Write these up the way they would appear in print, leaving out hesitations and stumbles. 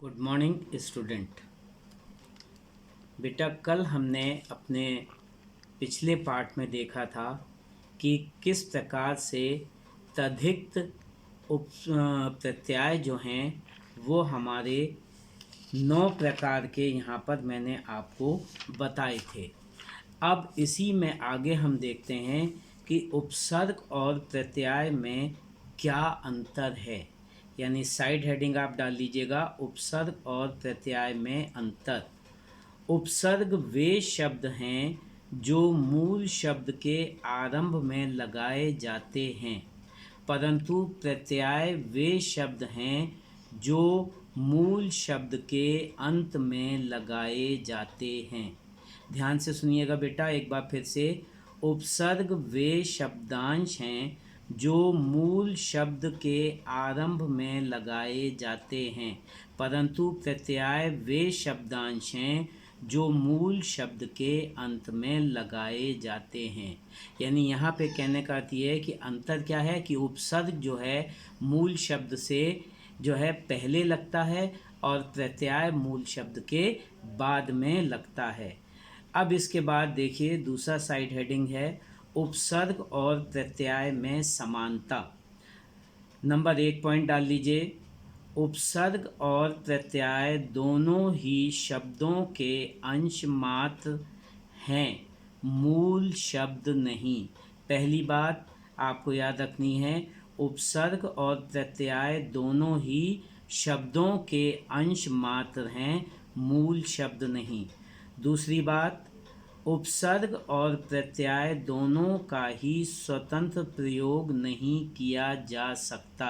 Good morning student. बेटा, कल हमने अपने पिछले पार्ट में देखा था कि किस प्रकार से तद्धित प्रत्यय जो हैं वो हमारे 9 प्रकार के यहाँ पर मैंने आपको बताए थे। अब इसी में आगे हम देखते हैं कि उपसर्ग और प्रत्यय में क्या अंतर है। यानी साइड हेडिंग आप डाल लीजिएगा, उपसर्ग और प्रत्यय में अंतर। उपसर्ग वे शब्द हैं जो मूल शब्द के आरंभ में लगाए जाते हैं, परंतु प्रत्यय वे शब्द हैं जो मूल शब्द के अंत में लगाए जाते हैं। ध्यान से सुनिएगा बेटा एक बार फिर से। उपसर्ग वे शब्दांश हैं जो मूल शब्द के आरंभ में लगाए जाते हैं, परंतु प्रत्यय वे शब्दांश हैं जो मूल शब्द के अंत में लगाए जाते हैं। यानी यहाँ पे कहने का अर्थ ये है कि अंतर क्या है कि उपसर्ग जो है मूल शब्द से जो है पहले लगता है और प्रत्यय मूल शब्द के बाद में लगता है। अब इसके बाद देखिए दूसरा साइड हेडिंग है उपसर्ग और प्रत्यय में समानता। नंबर 1 पॉइंट डाल लीजिए। उपसर्ग और प्रत्यय दोनों ही शब्दों के अंश मात्र हैं, मूल शब्द नहीं। पहली बात आपको याद रखनी है, उपसर्ग और प्रत्यय दोनों ही शब्दों के अंश मात्र हैं, मूल शब्द नहीं। दूसरी बात, उपसर्ग और प्रत्यय दोनों का ही स्वतंत्र प्रयोग नहीं किया जा सकता।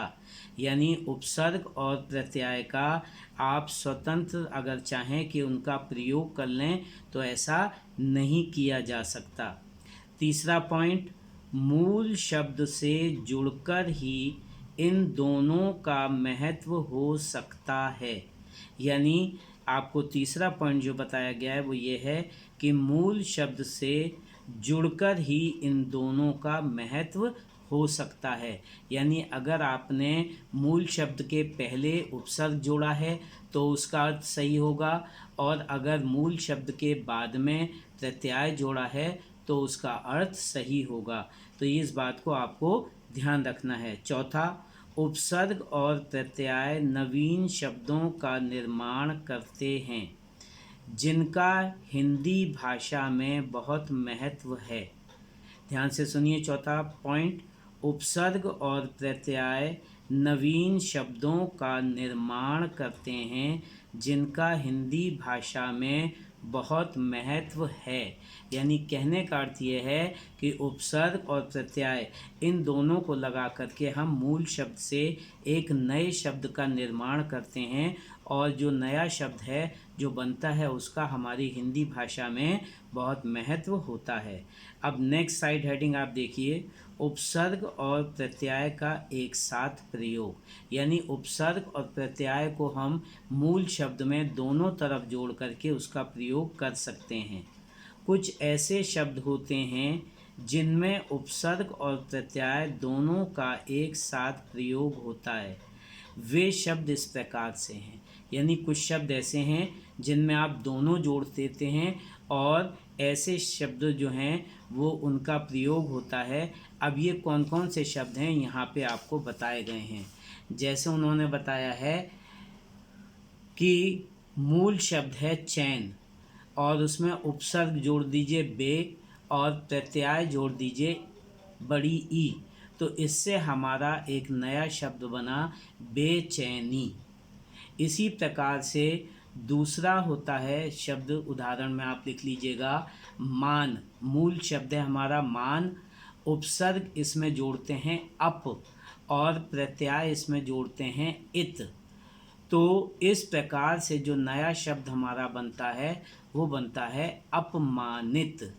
यानी उपसर्ग और प्रत्यय का आप स्वतंत्र अगर चाहें कि उनका प्रयोग कर लें तो ऐसा नहीं किया जा सकता। तीसरा पॉइंट, मूल शब्द से जुड़कर ही इन दोनों का महत्व हो सकता है। यानी आपको तीसरा पॉइंट जो बताया गया है वो ये है कि मूल शब्द से जुड़कर ही इन दोनों का महत्व हो सकता है। यानी अगर आपने मूल शब्द के पहले उपसर्ग जोड़ा है तो उसका अर्थ सही होगा, और अगर मूल शब्द के बाद में प्रत्यय जोड़ा है तो उसका अर्थ सही होगा। तो इस बात को आपको ध्यान रखना है। चौथा, उपसर्ग और प्रत्यय नवीन शब्दों का निर्माण करते हैं जिनका हिंदी भाषा में बहुत महत्व है। ध्यान से सुनिए चौथा पॉइंट, उपसर्ग और प्रत्यय नवीन शब्दों का निर्माण करते हैं जिनका हिंदी भाषा में बहुत महत्व है। यानी कहने का अर्थ ये है कि उपसर्ग और प्रत्यय इन दोनों को लगा करके हम मूल शब्द से एक नए शब्द का निर्माण करते हैं, और जो नया शब्द है जो बनता है उसका हमारी हिंदी भाषा में बहुत महत्व होता है। अब नेक्स्ट साइड हेडिंग आप देखिए, उपसर्ग और प्रत्यय का एक साथ प्रयोग। यानी उपसर्ग और प्रत्यय को हम मूल शब्द में दोनों तरफ जोड़ करके उसका प्रयोग कर सकते हैं। कुछ ऐसे शब्द होते हैं जिनमें उपसर्ग और प्रत्यय दोनों का एक साथ प्रयोग होता है। वे शब्द इस प्रकार से हैं। यानी कुछ शब्द ऐसे हैं जिनमें आप दोनों जोड़ देते हैं और ऐसे शब्द जो हैं वो उनका प्रयोग होता है। अब ये कौन कौन से शब्द हैं यहाँ पे आपको बताए गए हैं। जैसे उन्होंने बताया है कि मूल शब्द है चैन और उसमें उपसर्ग जोड़ दीजिए बे और प्रत्यय जोड़ दीजिए बड़ी ई, तो इससे हमारा एक नया शब्द बना बेचैनी। इसी प्रकार से दूसरा होता है शब्द, उदाहरण में आप लिख लीजिएगा मान। मूल शब्द है हमारा मान, उपसर्ग इसमें जोड़ते हैं अप और प्रत्यय इसमें जोड़ते हैं इत। तो इस प्रकार से जो नया शब्द हमारा बनता है वो बनता है अपमानित।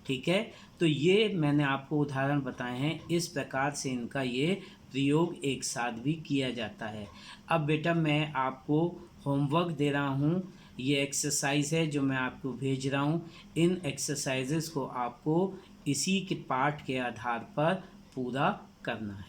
ठीक है, तो ये मैंने आपको उदाहरण बताए हैं। इस प्रकार से इनका ये प्रयोग एक साथ भी किया जाता है। अब बेटा मैं आपको होमवर्क दे रहा हूँ, ये एक्सरसाइज है जो मैं आपको भेज रहा हूँ। इन एक्सरसाइजेस को आपको इसी के पाठ के आधार पर पूरा करना है।